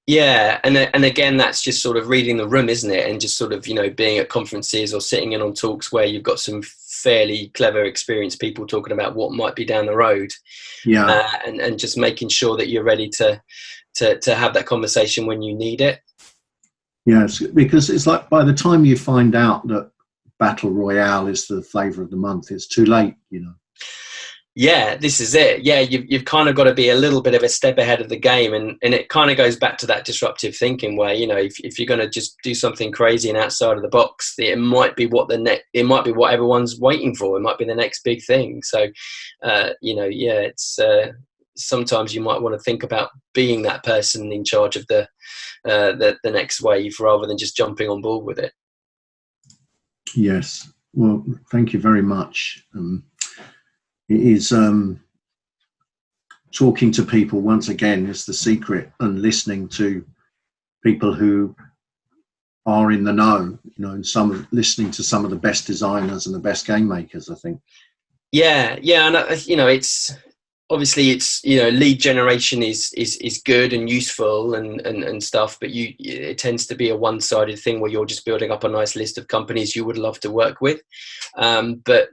Speaker 2: Yeah, and again, that's just sort of reading the room, isn't it? And just sort of being at conferences or sitting in on talks where you've got some fairly clever, experienced people talking about what might be down the road.
Speaker 1: Yeah,
Speaker 2: and just making sure that you're ready to have that conversation when you need it.
Speaker 1: Yes, because it's like by the time you find out that Battle Royale is the flavour of the month, it's too late,
Speaker 2: Yeah, this is it. Yeah, you've kind of got to be a little bit of a step ahead of the game, and it kind of goes back to that disruptive thinking where if you're going to just do something crazy and outside of the box, it might be what everyone's waiting for. It might be the next big thing. So, it's sometimes you might want to think about being that person in charge of the next wave rather than just jumping on board with it.
Speaker 1: Yes. Well, thank you very much. It is talking to people once again is the secret, and listening to people who are in the know, and listening to some of the best designers and the best game makers, I think. Yeah,
Speaker 2: and it's obviously lead generation is good and useful and stuff, but it tends to be a one-sided thing where you're just building up a nice list of companies you would love to work with. But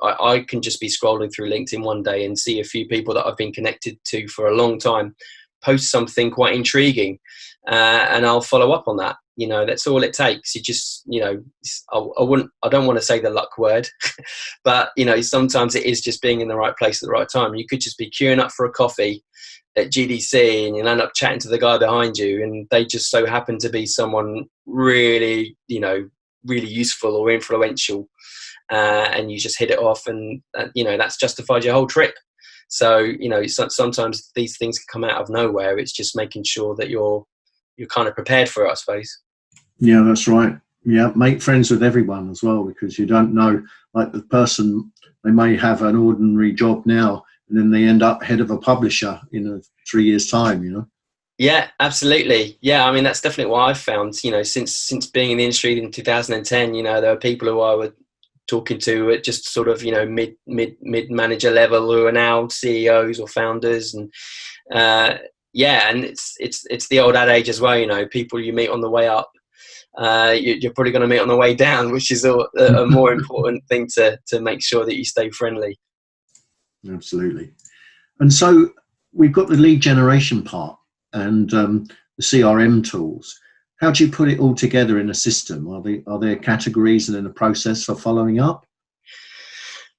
Speaker 2: I can just be scrolling through LinkedIn one day and see a few people that I've been connected to for a long time post something quite intriguing, and I'll follow up on that. That's all it takes. You just, I don't want to say the luck word, but sometimes it is just being in the right place at the right time. You could just be queuing up for a coffee at GDC and you'll end up chatting to the guy behind you, and they just so happen to be someone really, really useful or influential, and you just hit it off, and that's justified your whole trip. So sometimes these things can come out of nowhere. It's just making sure that you're kind of prepared for it, I suppose.
Speaker 1: Yeah, that's right. Yeah, make friends with everyone as well, because you don't know, like the person, they may have an ordinary job now and then they end up head of a publisher in 3 years' time,
Speaker 2: Yeah, absolutely. Yeah, I mean, that's definitely what I've found, since being in the industry in 2010, there were people who I would talking to at just sort of mid manager level who are now CEOs or founders, and and it's the old adage as well, people you meet on the way up, you're probably going to meet on the way down, which is a more important thing to make sure that you stay friendly.
Speaker 1: Absolutely. And so we've got the lead generation part and the CRM tools. How do you put it all together in a system? Are there categories and then a process for following up?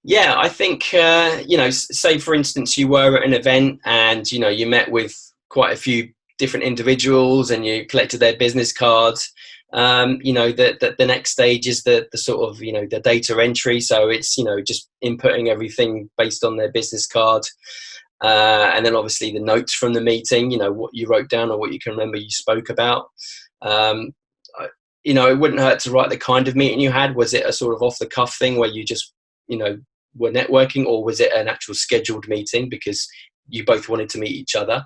Speaker 2: Yeah, I think, say for instance, you were at an event and, you met with quite a few different individuals and you collected their business cards. The next stage is the sort of, the data entry. So it's, just inputting everything based on their business card. And then obviously the notes from the meeting, what you wrote down or what you can remember you spoke about. It wouldn't hurt to write the kind of meeting you had. Was it a sort of off the cuff thing where you just, were networking, or was it an actual scheduled meeting because you both wanted to meet each other?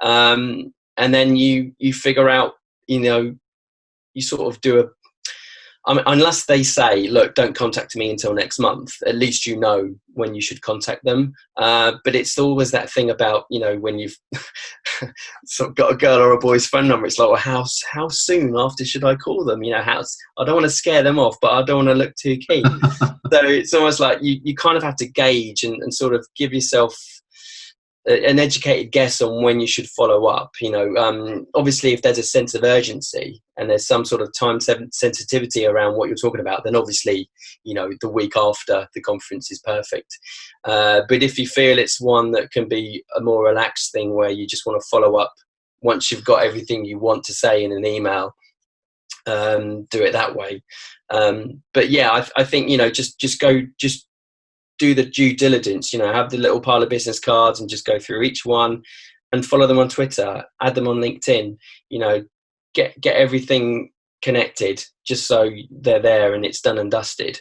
Speaker 2: And then you figure out, you sort of do unless they say, look, don't contact me until next month, at least when you should contact them. But it's always that thing about, when you've sort of got a girl or a boy's phone number, it's like, well, how soon after should I call them? I don't want to scare them off, but I don't want to look too keen. So it's almost like you kind of have to gauge and sort of give yourself an educated guess on when you should follow up. Obviously if there's a sense of urgency and there's some sort of time sensitivity around what you're talking about, then obviously the week after the conference is perfect. But if you feel it's one that can be a more relaxed thing where you just want to follow up once you've got everything you want to say in an email, do it that way. But yeah, I think just do the due diligence, have the little pile of business cards and just go through each one and follow them on Twitter, add them on LinkedIn, get everything connected just so they're there and it's done and dusted.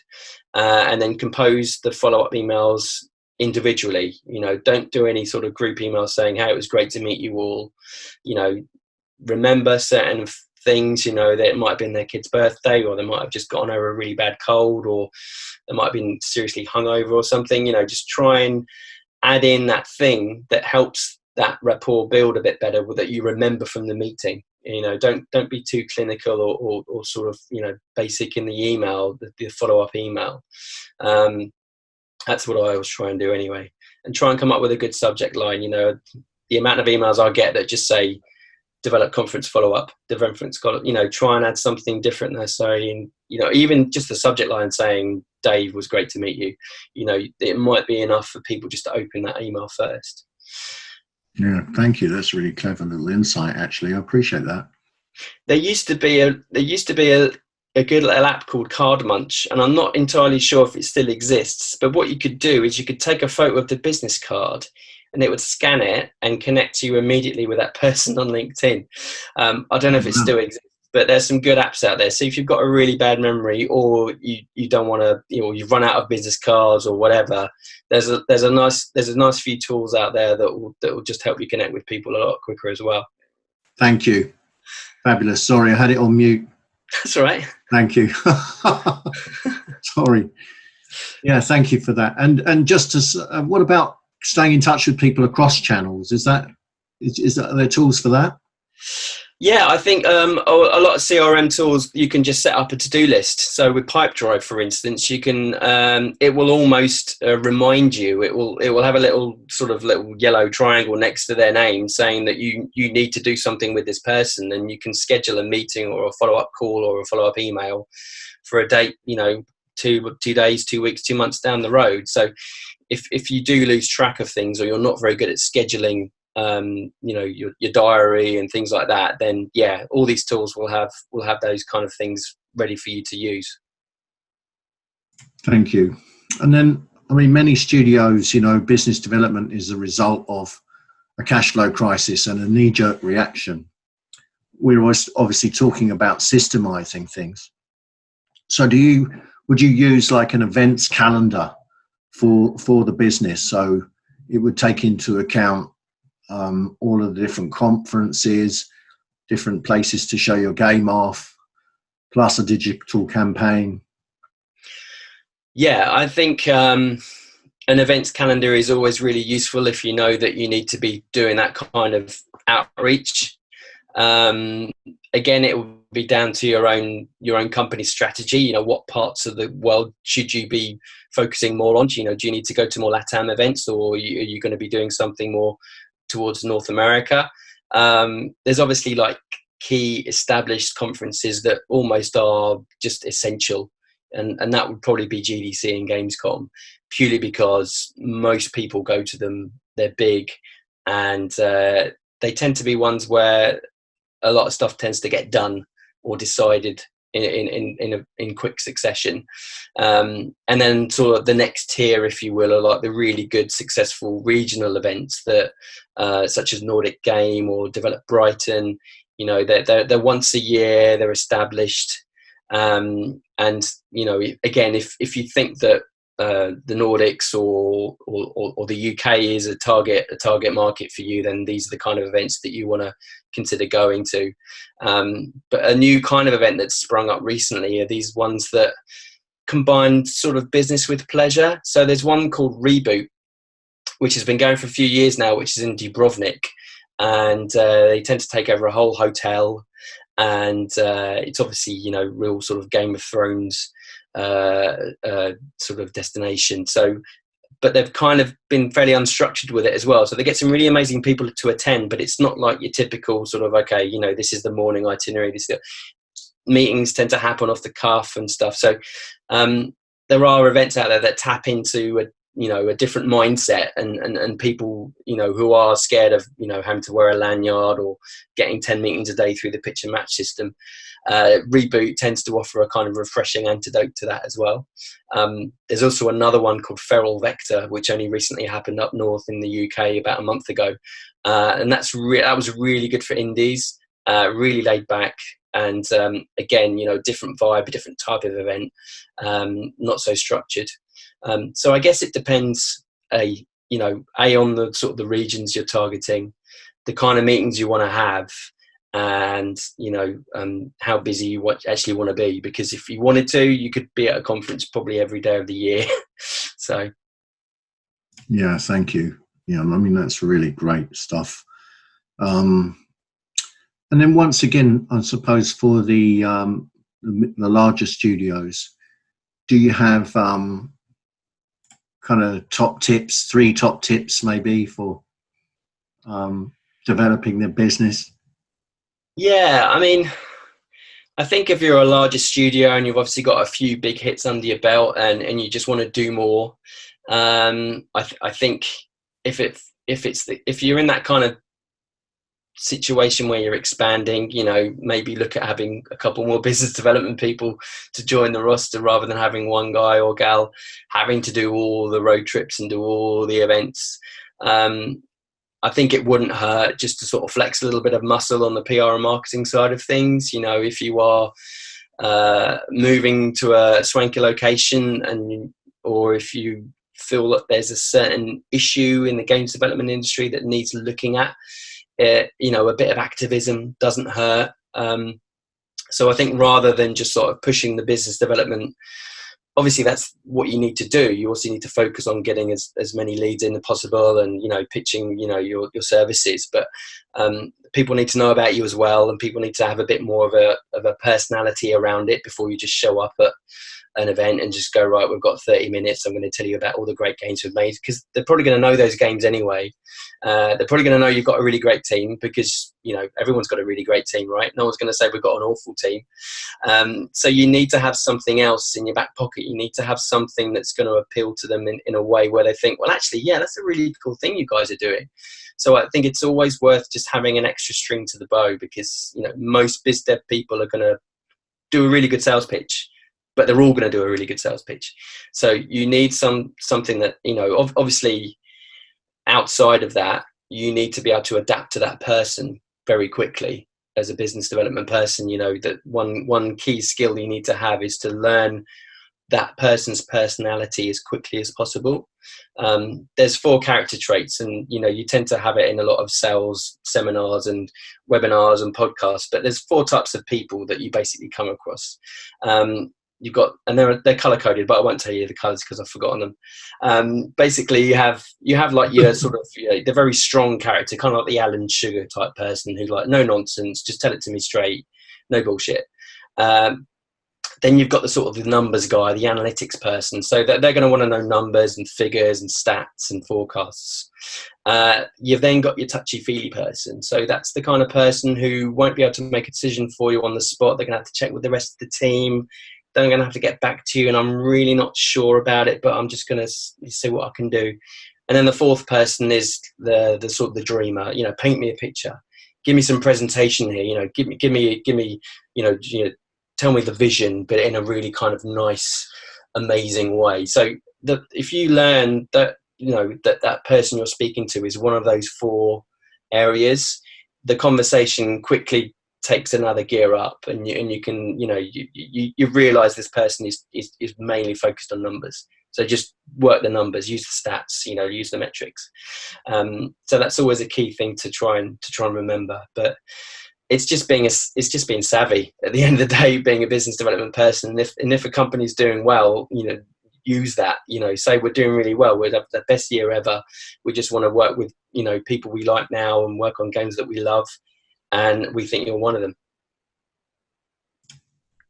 Speaker 2: And then compose the follow-up emails individually. Don't do any sort of group emails saying, hey, it was great to meet you all. Remember certain things, that it might have been their kid's birthday, or they might have just gotten over a really bad cold, or they might have been seriously hungover or something. Just try and add in that thing that helps that rapport build a bit better, that you remember from the meeting. Don't be too clinical or sort of basic in the email, the follow-up email. That's what I always try and do anyway, and try and come up with a good subject line. The amount of emails I get that just say develop conference follow-up, try and add something different there. Saying, even just the subject line saying, Dave, was great to meet you. It might be enough for people just to open that email first.
Speaker 1: Yeah, thank you. That's a really clever little insight, actually. I appreciate that.
Speaker 2: There used to be a good little app called Card Munch, and I'm not entirely sure if it still exists, but what you could do is you could take a photo of the business card and it would scan it and connect you immediately with that person on LinkedIn. I don't know if it still exists, but there's some good apps out there. So if you've got a really bad memory, or you don't want to, you've run out of business cards or whatever, there's a nice few tools out there that will just help you connect with people a lot quicker as well.
Speaker 1: Thank you. Fabulous. Sorry, I had it on mute.
Speaker 2: That's all right.
Speaker 1: Thank you. Sorry. Yeah, thank you for that. And just to, what about staying in touch with people across channels? Is there tools for that?
Speaker 2: Yeah, I think a lot of CRM tools you can just set up a to-do list. So with Pipedrive, for instance, you can it will almost remind you. It will have a little yellow triangle next to their name saying that you need to do something with this person, and you can schedule a meeting or a follow-up call or a follow-up email for a date. 2 days, 2 weeks, 2 months down the road. So if you do lose track of things, or you're not very good at scheduling your diary and things like that, then yeah, all these tools will have those kind of things ready for you to use.
Speaker 1: Thank you. And then, I mean, many studios, business development is a result of a cash flow crisis and a knee-jerk reaction. We're obviously talking about systemizing things. So would you use like an events calendar for the business? So it would take into account all of the different conferences, different places to show your game off, plus a digital campaign.
Speaker 2: Yeah, I think an events calendar is always really useful if you know that you need to be doing that kind of outreach. Again, it will be down to your own company strategy. What parts of the world should you be focusing more on? Do you need to go to more LATAM events, or are you going to be doing something more towards North America? There's obviously like key established conferences that almost are just essential, and that would probably be GDC and Gamescom, purely because most people go to them. They're big, and they tend to be ones where a lot of stuff tends to get done or decided in quick succession. And then sort of the next tier, if you will, are like the really good, successful regional events that, such as Nordic Game or Develop Brighton. They're once a year. They're established, and again, if you think that the Nordics or the UK is a target market for you, then these are the kind of events that you want to consider going to. But a new kind of event that's sprung up recently are these ones that combine sort of business with pleasure. So there's one called Reboot, which has been going for a few years now, which is in Dubrovnik, and they tend to take over a whole hotel, and it's obviously real sort of Game of Thrones sort of destination. So, but they've kind of been fairly unstructured with it as well. So they get some really amazing people to attend, but it's not like your typical sort of, okay, this is the morning itinerary. Meetings tend to happen off the cuff and stuff. So there are events out there that tap into a different mindset, and people, who are scared of, having to wear a lanyard or getting 10 meetings a day through the pitch and match system. Reboot tends to offer a kind of refreshing antidote to that as well. There's also another one called Feral Vector, which only recently happened up north in the UK about a month ago. And that was really good for indies, really laid back. And again, different vibe, a different type of event, not so structured. So I guess it depends, on the sort of the regions you're targeting, the kind of meetings you want to have, and how busy you actually want to be. Because if you wanted to, you could be at a conference probably every day of the year. So
Speaker 1: yeah, thank you. Yeah, I mean, that's really great stuff. And then once again, I suppose for the larger studios, do you have kind of three top tips maybe for developing their business?
Speaker 2: Yeah, I mean, I think if you're a larger studio and you've obviously got a few big hits under your belt, and you just want to do more, I think if you're in that kind of situation where you're expanding, maybe look at having a couple more business development people to join the roster, rather than having one guy or gal having to do all the road trips and do all the events. I think it wouldn't hurt just to sort of flex a little bit of muscle on the PR and marketing side of things. If you are moving to a swanky location, or if you feel that there's a certain issue in the games development industry that needs looking at, a bit of activism doesn't hurt. So I think rather than just sort of pushing the business development, obviously that's what you need to do. You also need to focus on getting as many leads in as possible, and pitching your services. But people need to know about you as well, and people need to have a bit more of a personality around it before you just show up at an event and just go, right, we've got 30 minutes, I'm going to tell you about all the great games we've made, because they're probably going to know those games anyway. They're probably going to know you've got a really great team, because everyone's got a really great team, right? No one's going to say we've got an awful team. So you need to have something else in your back pocket. You need to have something that's going to appeal to them in a way where they think, well, actually, yeah, that's a really cool thing you guys are doing. So I think it's always worth just having an extra string to the bow, because most biz dev people are going to do a really good sales pitch, but they're all going to do a really good sales pitch. So you need something that, obviously outside of that, you need to be able to adapt to that person very quickly as a business development person. That one key skill you need to have is to learn that person's personality as quickly as possible. There's 4 character traits, and you tend to have it in a lot of sales seminars and webinars and podcasts, but there's 4 types of people that you basically come across. You've got, and they're color coded, but I won't tell you the colors because I've forgotten them. Basically, you have like your sort of the very strong character, kind of like the Alan Sugar type person who's like, no nonsense, just tell it to me straight, no bullshit. Then you've got the sort of the numbers guy, the analytics person. So they're going to want to know numbers and figures and stats and forecasts. You've then got your touchy-feely person. So that's the kind of person who won't be able to make a decision for you on the spot. They're going to have to check with the rest of the team. They're going to have to get back to you, and I'm really not sure about it, but I'm just going to see what I can do. And then the 4th person is the sort of the dreamer. Paint me a picture. Give me some presentation here. Give me. Tell me the vision, but in a really kind of nice, amazing way. So if you learn that, that person you're speaking to is one of those 4 areas, the conversation quickly takes another gear up, and you can, you realize this person is mainly focused on numbers. So just work the numbers, use the stats, use the metrics. So that's always a key thing to try and remember. But it's just being savvy at the end of the day, being a business development person. If a company's doing well, use that. Say we're doing really well, we're the best year ever. We just want to work with people we like now and work on games that we love, and we think you're one of them.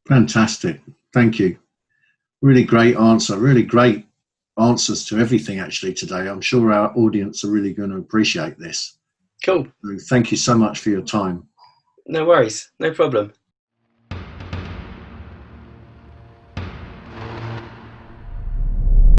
Speaker 1: Fantastic, thank you. Really great answer. Really great answers to everything actually today. I'm sure our audience are really going to appreciate this.
Speaker 2: Cool.
Speaker 1: So thank you so much for your time.
Speaker 2: No worries, no problem.